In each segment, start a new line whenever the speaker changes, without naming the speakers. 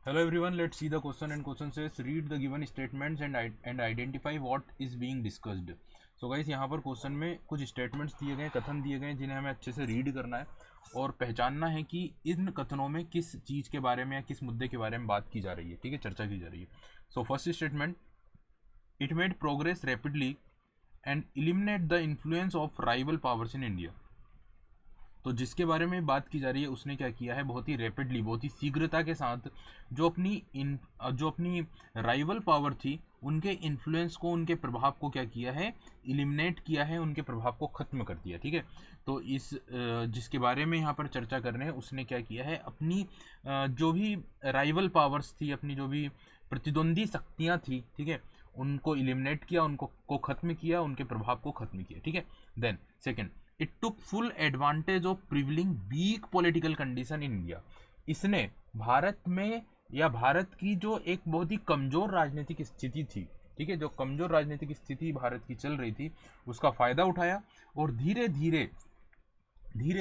Hello everyone, let's see the question and question says read the given statements and identify what is being discussed. So guys यहाँ पर question में कुछ statements दिए गए, कथन दिए गए जिन्हें हमें अच्छे से रीड करना है और पहचानना है कि इन कथनों में किस चीज़ के बारे में या किस मुद्दे के बारे में बात की जा रही है, ठीक है, चर्चा की जा रही है. So first statement, it made progress rapidly and eliminate the influence of rival powers in India. तो जिसके बारे में बात की जा रही है उसने क्या किया है, बहुत ही रैपिडली, बहुत ही शीघ्रता के साथ जो अपनी राइवल पावर थी उनके इन्फ्लुएंस को, उनके प्रभाव को क्या किया है, इलिमिनेट किया है, उनके प्रभाव को खत्म कर दिया. ठीक है, तो इस जिसके बारे में यहाँ पर चर्चा कर रहे हैं उसने क्या किया है, अपनी जो भी राइवल पावर्स थी, अपनी जो भी प्रतिद्वंदी शक्तियाँ थी, ठीक है, उनको इलिमिनेट किया, उनको खत्म किया, उनके प्रभाव को खत्म किया. ठीक है, then second, it took full advantage of prevailing weak political condition in India. इसने भारत में या भारत की जो एक बहुत ही कमजोर राजनीतिक स्थिति थी, ठीक है, जो कमजोर राजनीतिक स्थिति भारत की चल रही थी उसका फायदा उठाया और धीरे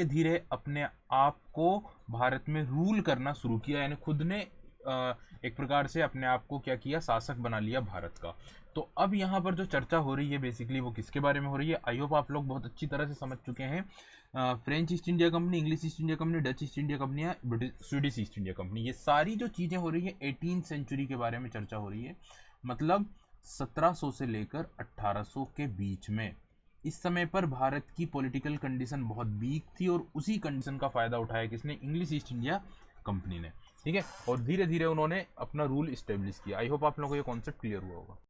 धीरे अपने आप को भारत में रूल करना शुरू किया, यानी खुद ने एक प्रकार से अपने आप को क्या किया, शासक बना लिया भारत का. तो अब यहाँ पर जो चर्चा हो रही है बेसिकली वो किसके बारे में हो रही है, आई होप आप लोग बहुत अच्छी तरह से समझ चुके हैं. French east India company, English east India company, Dutch east India company या स्वीडिश ईस्ट इंडिया कंपनी, ये सारी जो चीज़ें हो रही है 18th सेंचुरी के बारे में चर्चा हो रही है. मतलब 1700 से लेकर 1800 के बीच में. इस समय पर भारत की पॉलिटिकल कंडीशन बहुत वीक थी और उसी कंडीशन का फ़ायदा उठाया किसने, इंग्लिश ईस्ट इंडिया कंपनी ने. ठीक है, और धीरे धीरे उन्होंने अपना रूल इस्टेब्लिश किया. आई होप आप लोगों को ये कॉन्सेप्ट क्लियर हुआ होगा.